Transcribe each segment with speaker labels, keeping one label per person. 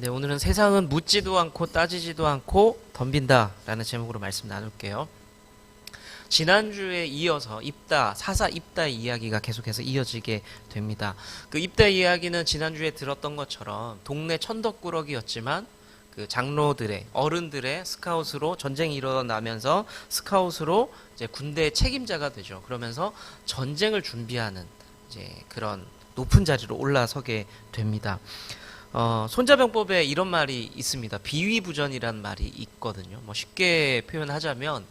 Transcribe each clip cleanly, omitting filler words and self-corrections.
Speaker 1: 네, 오늘은 세상은 묻지도 않고 따지지도 않고 덤빈다 라는 제목으로 말씀 나눌게요. 지난주에 이어서 입다, 사사 입다 이야기가 계속해서 이어지게 됩니다. 그 입다 이야기는 지난주에 들었던 것처럼 동네 천덕꾸러기였지만 그 장로들의, 어른들의 스카웃으로 전쟁이 일어나면서 스카웃으로 이제 군대의 책임자가 되죠. 그러면서 전쟁을 준비하는 이제 그런 높은 자리로 올라서게 됩니다. 손자병법에 이런 말이 있습니다. 비위부전이란 말이 있거든요. 뭐 쉽게 표현하자면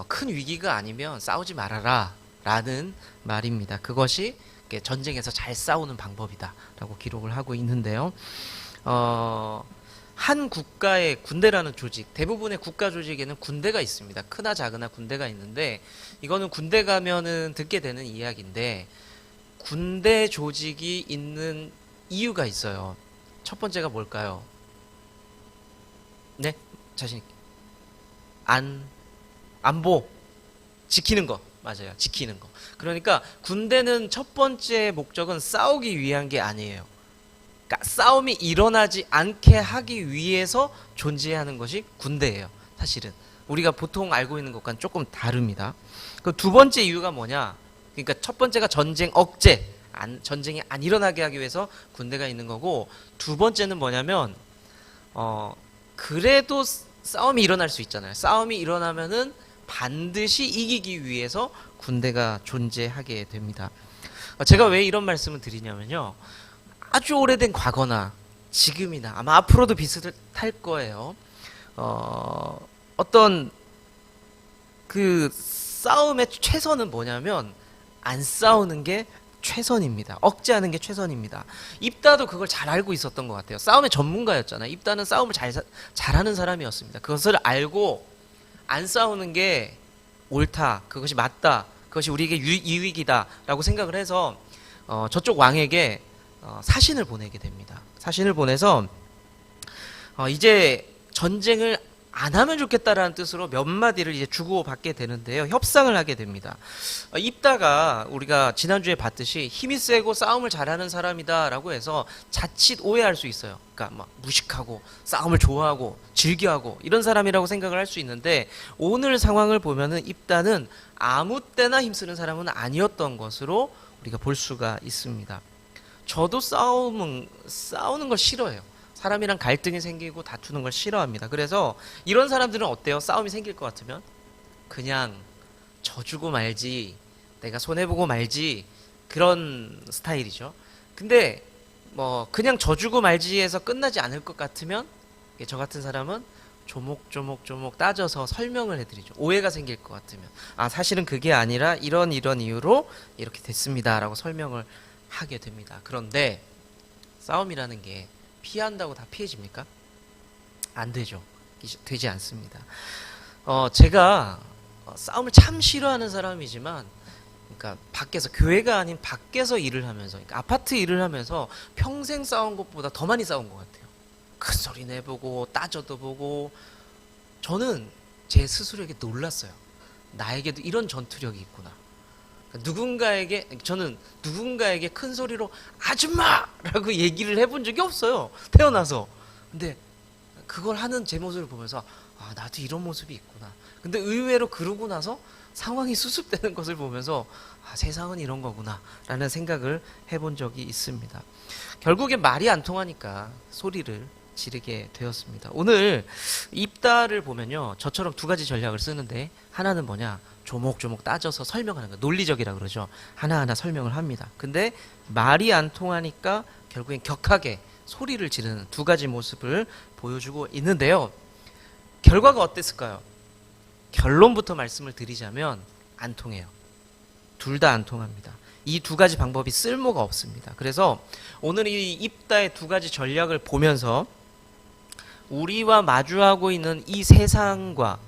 Speaker 1: 큰 위기가 아니면 싸우지 말아라 라는 말입니다. 그것이 전쟁에서 잘 싸우는 방법이다 라고 기록을 하고 있는데요. 한 국가의 군대라는 조직, 대부분의 국가 조직에는 군대가 있습니다. 크나 작으나 군대가 있는데, 이거는 군대 가면은 듣게 되는 이야기인데, 군대 조직이 있는 이유가 있어요. 첫 번째가 뭘까요? 네? 자신 있게. 안보. 지키는 거. 맞아요. 지키는 거. 그러니까 군대는 첫 번째 목적은 싸우기 위한 게 아니에요. 그러니까 싸움이 일어나지 않게 하기 위해서 존재하는 것이 군대예요. 사실은. 우리가 보통 알고 있는 것과는 조금 다릅니다. 그 두 번째 이유가 뭐냐? 그러니까 첫 번째가 전쟁 억제. 전쟁이 안 일어나게 하기 위해서 군대가 있는 거고, 두 번째는 뭐냐면 그래도 싸움이 일어날 수 있잖아요. 싸움이 일어나면은 반드시 이기기 위해서 군대가 존재하게 됩니다. 제가 왜 이런 말씀을 드리냐면요, 아주 오래된 과거나 지금이나 아마 앞으로도 비슷할 거예요. 어떤 그 싸움의 최선은 뭐냐면 안 싸우는 게 최선입니다. 억제하는 게 최선입니다. 입다도 그걸 잘 알고 있었던 것 같아요. 싸움의 전문가였잖아요. 입다는 싸움을 잘하는 사람이었습니다. 그것을 알고 안 싸우는 게 옳다, 그것이 맞다, 그것이 우리에게 유익이다 라고 생각을 해서 저쪽 왕에게 사신을 보내게 됩니다. 사신을 보내서 이제 전쟁을 안 하면 좋겠다라는 뜻으로 몇 마디를 이제 주고받게 되는데요. 협상을 하게 됩니다. 입다가 우리가 지난주에 봤듯이 힘이 세고 싸움을 잘하는 사람이다라고 해서 자칫 오해할 수 있어요. 그러니까 막 무식하고 싸움을 좋아하고 즐겨하고 이런 사람이라고 생각을 할 수 있는데, 오늘 상황을 보면은 입다는 아무 때나 힘쓰는 사람은 아니었던 것으로 우리가 볼 수가 있습니다. 저도 싸우는 걸 싫어해요. 사람이랑 갈등이 생기고 다투는 걸 싫어합니다. 그래서 이런 사람들은 어때요? 싸움이 생길 것 같으면 그냥 져주고 말지, 내가 손해보고 말지, 그런 스타일이죠. 근데 뭐 그냥 져주고 말지에서 끝나지 않을 것 같으면 저 같은 사람은 조목조목 따져서 설명을 해드리죠. 오해가 생길 것 같으면 사실은 그게 아니라 이런 이유로 이렇게 됐습니다 라고 설명을 하게 됩니다. 그런데 싸움이라는 게 피한다고 다 피해집니까? 안 되죠. 되지 않습니다. 제가 싸움을 참 싫어하는 사람이지만, 그러니까 밖에서, 교회가 아닌 밖에서 일을 하면서, 그러니까 아파트 일을 하면서 평생 싸운 것보다 더 많이 싸운 것 같아요. 큰 소리 내보고 따져도 보고. 저는 제 스스로에게 놀랐어요. 나에게도 이런 전투력이 있구나. 저는 누군가에게 큰 소리로 아줌마라고 얘기를 해본 적이 없어요. 태어나서. 근데 그걸 하는 제 모습을 보면서 나도 이런 모습이 있구나. 근데 의외로 그러고 나서 상황이 수습되는 것을 보면서 세상은 이런 거구나 라는 생각을 해본 적이 있습니다. 결국엔 말이 안 통하니까 소리를 지르게 되었습니다. 오늘 입다를 보면요, 저처럼 두 가지 전략을 쓰는데, 하나는 뭐냐, 조목조목 따져서 설명하는 거, 논리적이라 그러죠. 하나하나 설명을 합니다. 근데 말이 안 통하니까 결국엔 격하게 소리를 지르는 두 가지 모습을 보여주고 있는데요. 결과가 어땠을까요? 결론부터 말씀을 드리자면 안 통해요. 둘 다 안 통합니다. 이 두 가지 방법이 쓸모가 없습니다. 그래서 오늘 이 입다의 두 가지 전략을 보면서 우리와 마주하고 있는 이 세상과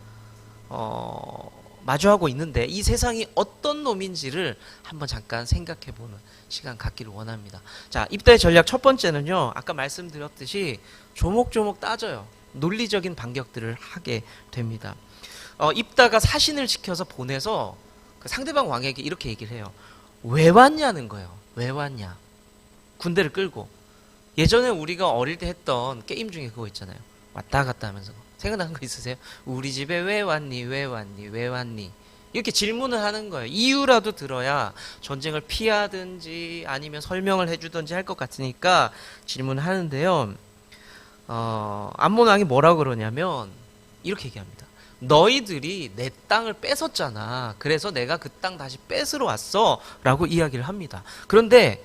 Speaker 1: 마주하고 있는데, 이 세상이 어떤 놈인지를 한번 잠깐 생각해보는 시간 갖기를 원합니다. 자, 입다의 전략 첫 번째는요, 아까 말씀드렸듯이 조목조목 따져요. 논리적인 반격들을 하게 됩니다. 입다가 사신을 시켜서 보내서 그 상대방 왕에게 이렇게 얘기를 해요. 왜 왔냐는 거예요. 왜 왔냐. 군대를 끌고. 예전에 우리가 어릴 때 했던 게임 중에 그거 있잖아요. 왔다 갔다 하면서. 생각나는 거 있으세요? 우리 집에 왜 왔니? 왜 왔니? 왜 왔니? 이렇게 질문을 하는 거예요. 이유라도 들어야 전쟁을 피하든지 아니면 설명을 해주든지 할 것 같으니까 질문을 하는데요. 암몬 왕이 뭐라 그러냐면 이렇게 얘기합니다. 너희들이 내 땅을 뺏었잖아. 그래서 내가 그 땅 다시 뺏으러 왔어. 라고 이야기를 합니다. 그런데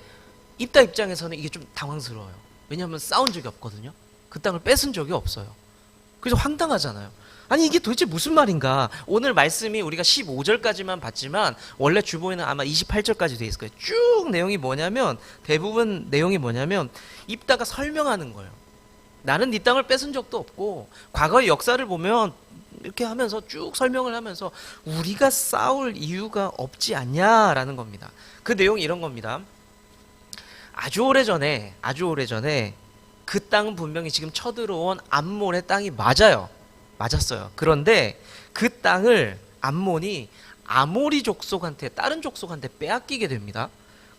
Speaker 1: 입다 입장에서는 이게 좀 당황스러워요. 왜냐하면 싸운 적이 없거든요. 그 땅을 뺏은 적이 없어요. 그래서 황당하잖아요. 아니 이게 도대체 무슨 말인가. 오늘 말씀이 우리가 15절까지만 봤지만 원래 주보에는 아마 28절까지 돼 있을 거예요. 쭉 내용이 뭐냐면 대부분 내용이 뭐냐면 입다가 설명하는 거예요. 나는 네 땅을 뺏은 적도 없고 과거의 역사를 보면 이렇게 하면서 쭉 설명을 하면서 우리가 싸울 이유가 없지 않냐라는 겁니다. 그 내용이 이런 겁니다. 아주 오래전에 그 땅은 분명히 지금 쳐들어온 암몬의 땅이 맞았어요. 그런데 그 땅을 암몬이 아모리 족속한테 다른 족속한테 빼앗기게 됩니다.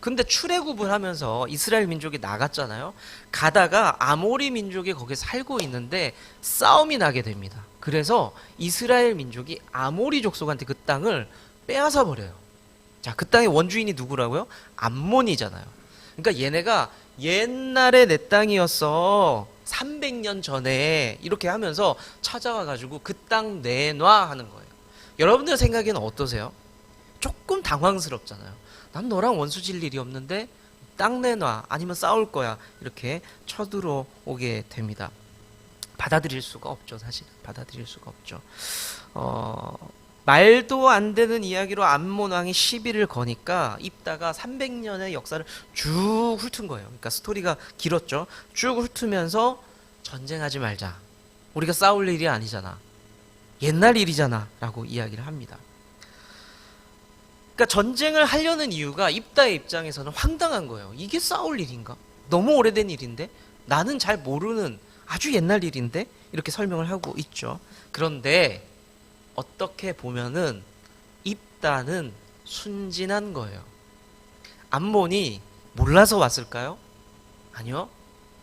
Speaker 1: 근데 출애굽을 하면서 이스라엘 민족이 나갔잖아요. 가다가 아모리 민족이 거기에 살고 있는데 싸움이 나게 됩니다. 그래서 이스라엘 민족이 아모리 족속한테 그 땅을 빼앗아 버려요. 자, 그 땅의 원주인이 누구라고요? 암몬이잖아요. 그러니까 얘네가 옛날에 내 땅이었어. 300년 전에 이렇게 하면서 찾아와 가지고 그 땅 내놔 하는 거예요. 여러분들 생각에는 어떠세요? 조금 당황스럽잖아요. 난 너랑 원수 질 일이 없는데 땅 내놔 아니면 싸울 거야 이렇게 쳐들어오게 됩니다. 받아들일 수가 없죠. 사실 받아들일 수가 없죠. 말도 안 되는 이야기로 암몬 왕이 시비를 거니까 입다가 300년의 역사를 쭉 훑은 거예요. 그러니까 스토리가 길었죠. 쭉 훑으면서 전쟁하지 말자. 우리가 싸울 일이 아니잖아. 옛날 일이잖아 라고 이야기를 합니다. 그러니까 전쟁을 하려는 이유가 입다의 입장에서는 황당한 거예요. 이게 싸울 일인가? 너무 오래된 일인데? 나는 잘 모르는 아주 옛날 일인데? 이렇게 설명을 하고 있죠. 그런데 어떻게 보면은 입다는 순진한 거예요. 암몬이 몰라서 왔을까요? 아니요.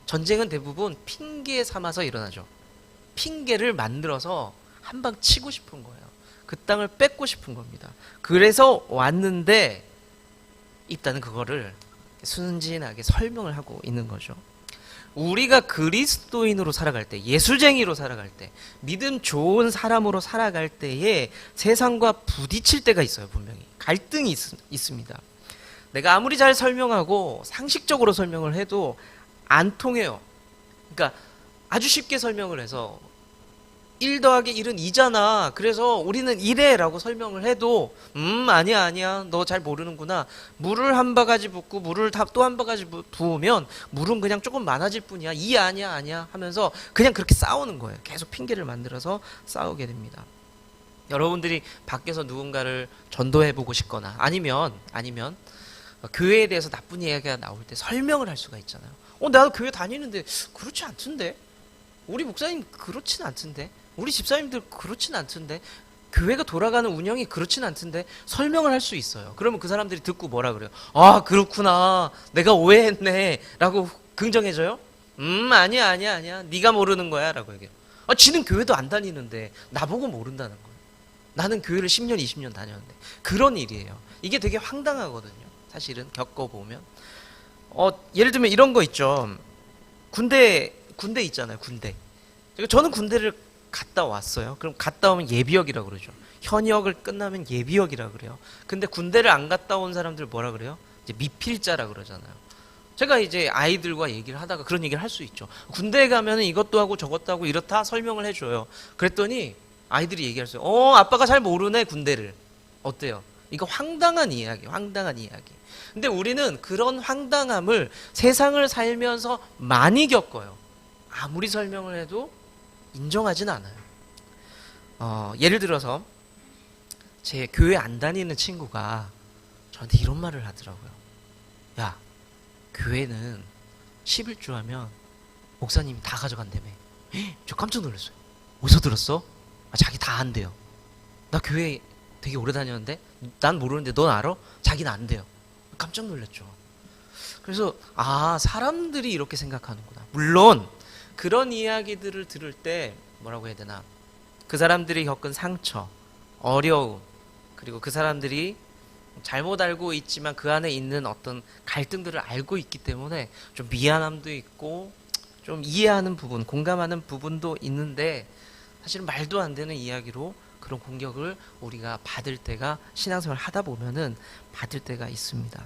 Speaker 1: 전쟁은 대부분 핑계 삼아서 일어나죠. 핑계를 만들어서 한 방 치고 싶은 거예요. 그 땅을 뺏고 싶은 겁니다. 그래서 왔는데 입다는 그거를 순진하게 설명을 하고 있는 거죠. 우리가 그리스도인으로 살아갈 때, 예수쟁이로 살아갈 때, 믿음 좋은 사람으로 살아갈 때에 세상과 부딪힐 때가 있어요. 분명히 갈등이 있습니다. 내가 아무리 잘 설명하고 상식적으로 설명을 해도 안 통해요. 그러니까 아주 쉽게 설명을 해서 1 더하기 1은 2잖아. 그래서 우리는 이래 라고 설명을 해도 아니야 너 잘 모르는구나. 물을 한 바가지 붓고 물을 또 한 바가지 부으면 물은 그냥 조금 많아질 뿐이야. 아니야 하면서 그냥 그렇게 싸우는 거예요. 계속 핑계를 만들어서 싸우게 됩니다. 여러분들이 밖에서 누군가를 전도해보고 싶거나 아니면 교회에 대해서 나쁜 이야기가 나올 때 설명을 할 수가 있잖아요. 나도 교회 다니는데 그렇지 않던데. 우리 목사님 그렇진 않던데. 우리 집사님들 그렇진 않던데. 교회가 돌아가는 운영이 그렇진 않던데. 설명을 할 수 있어요. 그러면 그 사람들이 듣고 뭐라 그래요? 아 그렇구나. 내가 오해했네 라고 긍정해줘요? 아니야 네가 모르는 거야 라고 얘기해요. 지는 교회도 안 다니는데 나보고 모른다는 거예요. 나는 교회를 10년 20년 다녔는데. 그런 일이에요. 이게 되게 황당하거든요. 사실은 겪어보면 예를 들면 이런 거 있죠. 군대 있잖아요. 군대. 저는 군대를 갔다 왔어요. 그럼 갔다 오면 예비역이라고 그러죠. 현역을 끝나면 예비역이라고 그래요. 근데 군대를 안 갔다 온 사람들 뭐라 그래요? 이제 미필자라 그러잖아요. 제가 이제 아이들과 얘기를 하다가 그런 얘기를 할 수 있죠. 군대에 가면 이것도 하고 저것도 하고 이렇다 설명을 해줘요. 그랬더니 아이들이 얘기했어요. 아빠가 잘 모르네 군대를. 어때요? 이거 황당한 이야기. 근데 우리는 그런 황당함을 세상을 살면서 많이 겪어요. 아무리 설명을 해도 인정하진 않아요. 예를 들어서 제 교회 안 다니는 친구가 저한테 이런 말을 하더라고요. 야, 교회는 11주 하면 목사님이 다 가져간다며. 저 깜짝 놀랐어요. 어디서 들었어? 자기 다 안 돼요. 나 교회 되게 오래 다녔는데 난 모르는데 넌 알아? 자기는 안 돼요. 깜짝 놀랐죠. 그래서 사람들이 이렇게 생각하는구나. 물론 그런 이야기들을 들을 때 뭐라고 해야 되나, 그 사람들이 겪은 상처, 어려움, 그리고 그 사람들이 잘못 알고 있지만 그 안에 있는 어떤 갈등들을 알고 있기 때문에 좀 미안함도 있고 좀 이해하는 부분, 공감하는 부분도 있는데, 사실은 말도 안 되는 이야기로 그런 공격을 우리가 받을 때가, 신앙생활 하다 보면은 받을 때가 있습니다.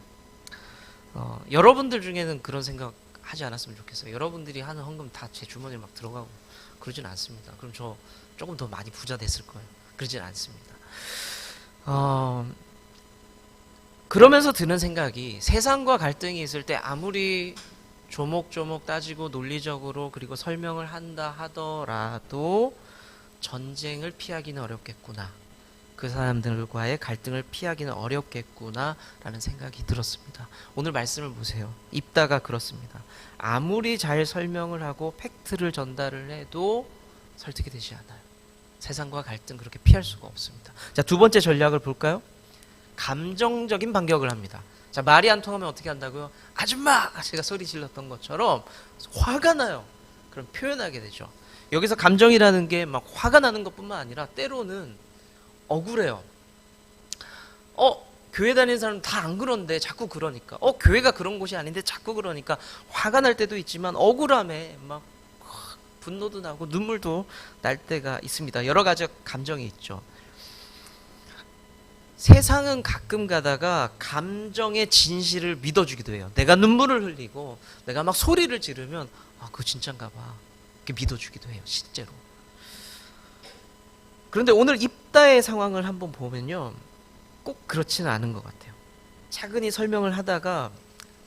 Speaker 1: 여러분들 중에는 그런 생각 하지 않았으면 좋겠어요. 여러분들이 하는 헌금 다 제 주머니에 막 들어가고 그러진 않습니다. 그럼 저 조금 더 많이 부자 됐을 거예요. 그러진 않습니다. 그러면서 드는 생각이, 세상과 갈등이 있을 때 아무리 조목조목 따지고 논리적으로 그리고 설명을 한다 하더라도 전쟁을 피하기는 어렵겠구나, 그 사람들과의 갈등을 피하기는 어렵겠구나 라는 생각이 들었습니다. 오늘 말씀을 보세요. 입다가 그렇습니다. 아무리 잘 설명을 하고 팩트를 전달을 해도 설득이 되지 않아요. 세상과 갈등 그렇게 피할 수가 없습니다. 자, 두 번째 전략을 볼까요? 감정적인 반격을 합니다. 자, 말이 안 통하면 어떻게 한다고요? 아줌마! 제가 소리 질렀던 것처럼 화가 나요. 그럼 표현하게 되죠. 여기서 감정이라는 게 막 화가 나는 것뿐만 아니라 때로는 억울해요. 교회 다니는 사람 다 안 그런데 자꾸 그러니까. 교회가 그런 곳이 아닌데 자꾸 그러니까 화가 날 때도 있지만 억울함에 막 분노도 나고 눈물도 날 때가 있습니다. 여러 가지 감정이 있죠. 세상은 가끔 가다가 감정의 진실을 믿어주기도 해요. 내가 눈물을 흘리고 내가 막 소리를 지르면 그거 진짠가 봐, 이렇게 믿어주기도 해요, 실제로. 그런데 오늘 입다의 상황을 한번 보면요, 꼭 그렇지는 않은 것 같아요. 차근히 설명을 하다가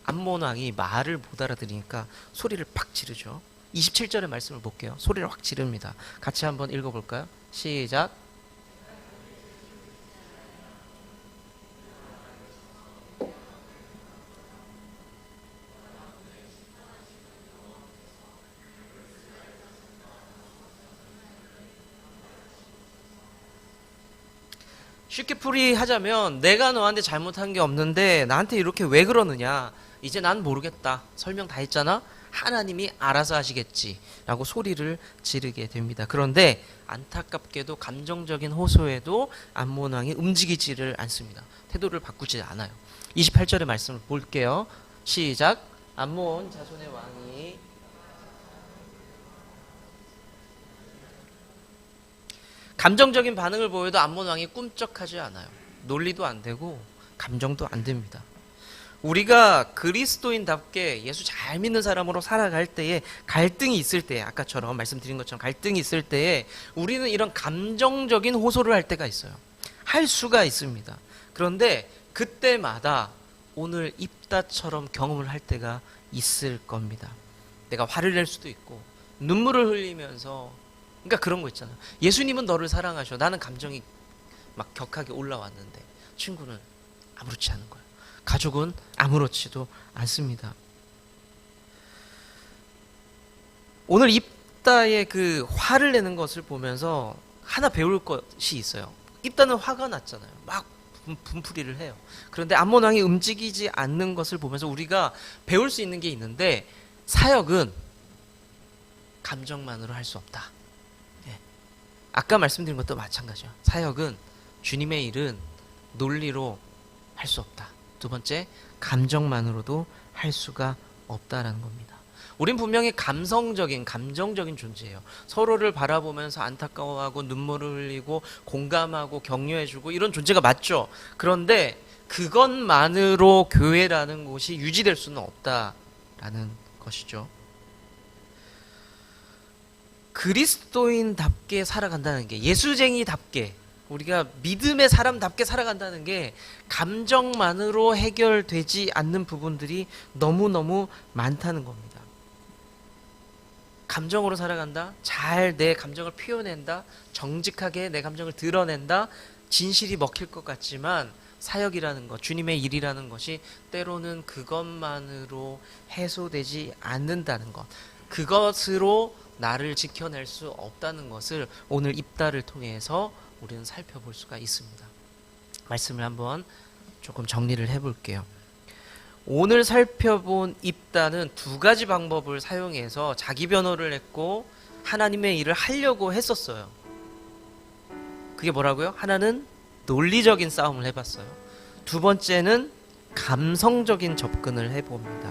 Speaker 1: 암몬 왕이 말을 못 알아들으니까 소리를 팍 지르죠. 27절의 말씀을 볼게요. 소리를 확 지릅니다. 같이 한번 읽어볼까요? 시작. 쉽게 풀이하자면, 내가 너한테 잘못한 게 없는데 나한테 이렇게 왜 그러느냐, 이제 난 모르겠다, 설명 다 했잖아, 하나님이 알아서 하시겠지 라고 소리를 지르게 됩니다. 그런데 안타깝게도 감정적인 호소에도 암몬 왕이 움직이지를 않습니다. 태도를 바꾸지 않아요. 28절의 말씀을 볼게요. 시작. 암몬 자손의 왕이 감정적인 반응을 보여도 암몬 왕이 꿈쩍하지 않아요. 논리도 안 되고 감정도 안 됩니다. 우리가 그리스도인답게 예수 잘 믿는 사람으로 살아갈 때에, 갈등이 있을 때에, 아까처럼 말씀드린 것처럼 갈등이 있을 때에 우리는 이런 감정적인 호소를 할 때가 있어요. 할 수가 있습니다. 그런데 그때마다 오늘 입다처럼 경험을 할 때가 있을 겁니다. 내가 화를 낼 수도 있고 눈물을 흘리면서, 그러니까 그런 거 있잖아요. 예수님은 너를 사랑하셔. 나는 감정이 막 격하게 올라왔는데 친구는 아무렇지 않은 거예요. 가족은 아무렇지도 않습니다. 오늘 입다의 그 화를 내는 것을 보면서 하나 배울 것이 있어요. 입다는 화가 났잖아요. 막 분풀이를 해요. 그런데 암몬 왕이 움직이지 않는 것을 보면서 우리가 배울 수 있는 게 있는데, 사역은 감정만으로 할 수 없다. 아까 말씀드린 것도 마찬가지야. 사역은, 주님의 일은 논리로 할 수 없다. 두 번째, 감정만으로도 할 수가 없다라는 겁니다. 우린 분명히 감정적인 존재예요. 서로를 바라보면서 안타까워하고 눈물을 흘리고 공감하고 격려해주고 이런 존재가 맞죠. 그런데 그것만으로 교회라는 곳이 유지될 수는 없다라는 것이죠. 그리스도인답게 살아간다는 게, 예수쟁이답게, 우리가 믿음의 사람답게 살아간다는 게 감정만으로 해결되지 않는 부분들이 너무너무 많다는 겁니다. 감정으로 살아간다, 잘 내 감정을 표현한다, 정직하게 내 감정을 드러낸다, 진실이 먹힐 것 같지만 사역이라는 것, 주님의 일이라는 것이 때로는 그것만으로 해소되지 않는다는 것, 그것으로 나를 지켜낼 수 없다는 것을 오늘 입다를 통해서 우리는 살펴볼 수가 있습니다. 말씀을 한번 조금 정리를 해볼게요. 오늘 살펴본 입다는 두 가지 방법을 사용해서 자기 변호를 했고 하나님의 일을 하려고 했었어요. 그게 뭐라고요? 하나는 논리적인 싸움을 해봤어요. 두 번째는 감성적인 접근을 해봅니다.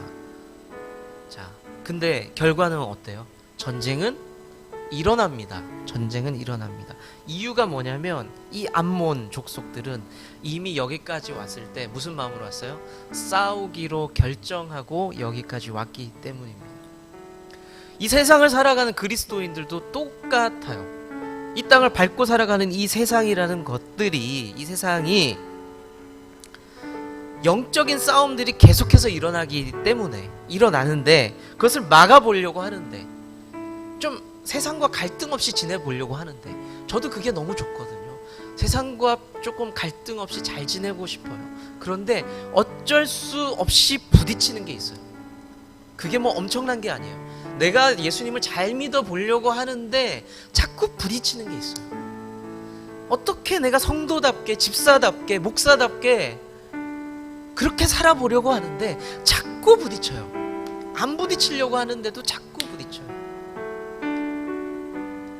Speaker 1: 자, 근데 결과는 어때요? 전쟁은 일어납니다. 전쟁은 일어납니다. 이유가 뭐냐면 이 암몬 족속들은 이미 여기까지 왔을 때 무슨 마음으로 왔어요? 싸우기로 결정하고 여기까지 왔기 때문입니다. 이 세상을 살아가는 그리스도인들도 똑같아요. 이 땅을 밟고 살아가는 이 세상이라는 것들이, 이 세상이 영적인 싸움들이 계속해서 일어나기 때문에 일어나는데, 그것을 막아보려고 하는데, 좀 세상과 갈등 없이 지내보려고 하는데, 저도 그게 너무 좋거든요. 세상과 조금 갈등 없이 잘 지내고 싶어요. 그런데 어쩔 수 없이 부딪히는 게 있어요. 그게 뭐 엄청난 게 아니에요. 내가 예수님을 잘 믿어보려고 하는데 자꾸 부딪히는 게 있어요. 어떻게 내가 성도답게, 집사답게, 목사답게 그렇게 살아보려고 하는데 자꾸 부딪혀요. 안 부딪히려고 하는데도 자꾸 부딪혀요.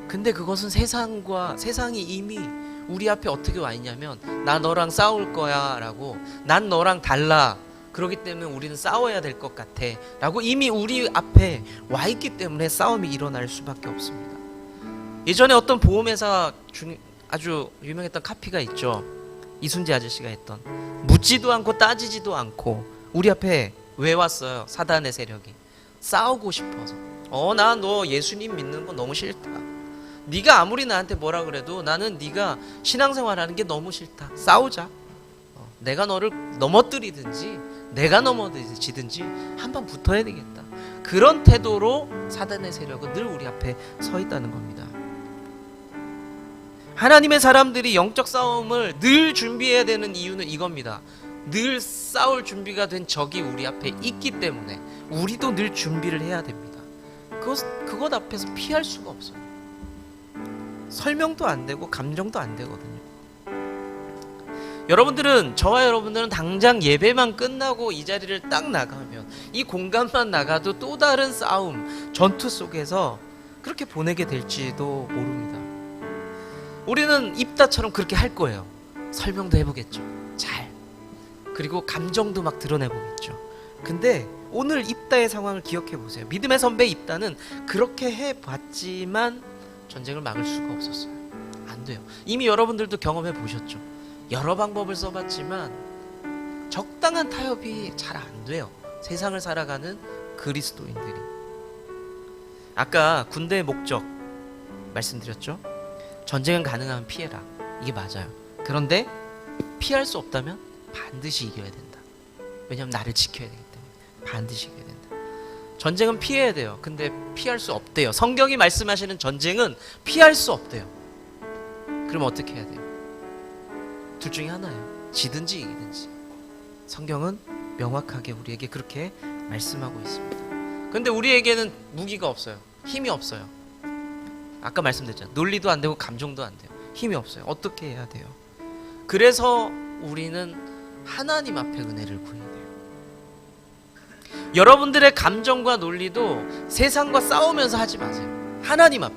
Speaker 1: 근데 그것은 세상이 이미 우리 앞에 어떻게 와 있냐면, 나 너랑 싸울 거야 라고, 난 너랑 달라, 그렇기 때문에 우리는 싸워야 될 것 같아 라고 이미 우리 앞에 와 있기 때문에 싸움이 일어날 수밖에 없습니다. 예전에 어떤 보험회사 아주 유명했던 카피가 있죠. 이순재 아저씨가 했던, 묻지도 않고 따지지도 않고 우리 앞에 왜 왔어요? 사단의 세력이 싸우고 싶어서. 나 너 예수님 믿는 거 너무 싫다. 네가 아무리 나한테 뭐라 그래도 나는 네가 신앙생활하는 게 너무 싫다. 싸우자. 내가 너를 넘어뜨리든지 내가 넘어지든지 한번 붙어야 되겠다. 그런 태도로 사단의 세력은 늘 우리 앞에 서 있다는 겁니다. 하나님의 사람들이 영적 싸움을 늘 준비해야 되는 이유는 이겁니다. 늘 싸울 준비가 된 적이 우리 앞에 있기 때문에 우리도 늘 준비를 해야 됩니다. 그것 앞에서 피할 수가 없어요. 설명도 안 되고 감정도 안 되거든요. 저와 여러분들은 당장 예배만 끝나고 이 자리를 딱 나가면, 이 공간만 나가도 또 다른 싸움, 전투 속에서 그렇게 보내게 될지도 모릅니다. 우리는 입다처럼 그렇게 할 거예요. 설명도 해보겠죠. 잘. 그리고 감정도 막 드러내보겠죠. 근데 오늘 입다의 상황을 기억해 보세요. 믿음의 선배 입다는 그렇게 해봤지만 전쟁을 막을 수가 없었어요. 안 돼요. 이미 여러분들도 경험해 보셨죠. 여러 방법을 써봤지만 적당한 타협이 잘 안 돼요. 세상을 살아가는 그리스도인들이. 아까 군대의 목적 말씀드렸죠. 전쟁은 가능하면 피해라. 이게 맞아요. 그런데 피할 수 없다면 반드시 이겨야 된다. 왜냐하면 나를 지켜야 되기 때문에 반드시 이겨야 된다. 전쟁은 피해야 돼요. 근데 피할 수 없대요. 성경이 말씀하시는 전쟁은 피할 수 없대요. 그럼 어떻게 해야 돼요? 둘 중에 하나예요. 지든지 이기든지. 성경은 명확하게 우리에게 그렇게 말씀하고 있습니다. 근데 우리에게는 무기가 없어요. 힘이 없어요. 아까 말씀드렸잖아요. 논리도 안 되고 감정도 안 돼요. 힘이 없어요. 어떻게 해야 돼요? 그래서 우리는 하나님 앞에 은혜를 구해야 돼요. 여러분들의 감정과 논리도 세상과 싸우면서 하지 마세요. 하나님 앞에.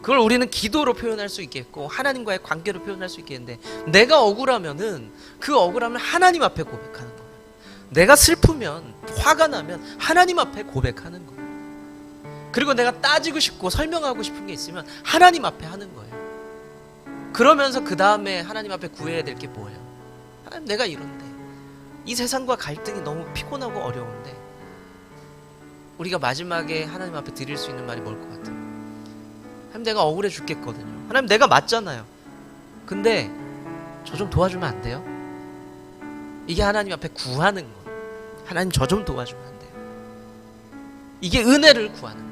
Speaker 1: 그걸 우리는 기도로 표현할 수 있겠고 하나님과의 관계로 표현할 수 있겠는데, 내가 억울하면은 그 억울함을 하나님 앞에 고백하는 거예요. 내가 슬프면, 화가 나면 하나님 앞에 고백하는 거예요. 그리고 내가 따지고 싶고 설명하고 싶은 게 있으면 하나님 앞에 하는 거예요. 그러면서 그 다음에 하나님 앞에 구해야 될 게 뭐예요? 하나님, 내가 이런데, 이 세상과 갈등이 너무 피곤하고 어려운데, 우리가 마지막에 하나님 앞에 드릴 수 있는 말이 뭘 것 같아요? 하나님, 내가 억울해 죽겠거든요. 하나님, 내가 맞잖아요. 근데 저 좀 도와주면 안 돼요? 이게 하나님 앞에 구하는 거예요. 하나님, 저 좀 도와주면 안 돼요? 이게 은혜를 구하는 거예요.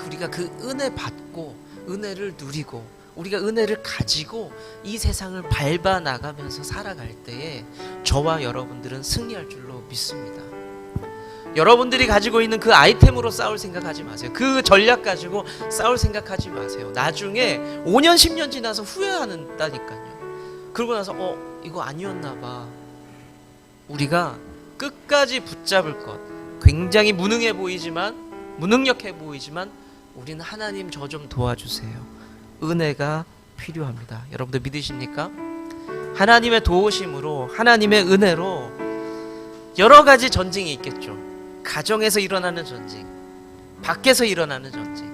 Speaker 1: 우리가 그 은혜 받고 은혜를 누리고 우리가 은혜를 가지고 이 세상을 밟아 나가면서 살아갈 때에 저와 여러분들은 승리할 줄로 믿습니다. 여러분들이 가지고 있는 그 아이템으로 싸울 생각하지 마세요. 그 전략 가지고 싸울 생각하지 마세요. 나중에 5년 10년 지나서 후회한다니까요. 그러고 나서 이거 아니었나 봐. 우리가 끝까지 붙잡을 것. 굉장히 무능력해 보이지만 우리는 하나님 저 좀 도와주세요. 은혜가 필요합니다. 여러분들 믿으십니까? 하나님의 도우심으로, 하나님의 은혜로 여러 가지 전쟁이 있겠죠. 가정에서 일어나는 전쟁, 밖에서 일어나는 전쟁,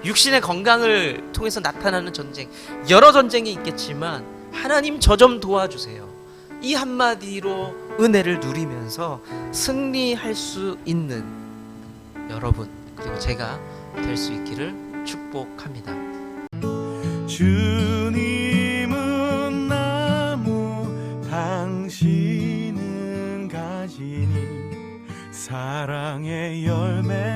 Speaker 1: 육신의 건강을 통해서 나타나는 전쟁, 여러 전쟁이 있겠지만 하나님 저 좀 도와주세요. 이 한마디로 은혜를 누리면서 승리할 수 있는 여러분, 그리고 제가 될 수 있기를 축복합니다.
Speaker 2: 주님은 나무, 당신은 가지니 사랑의 열매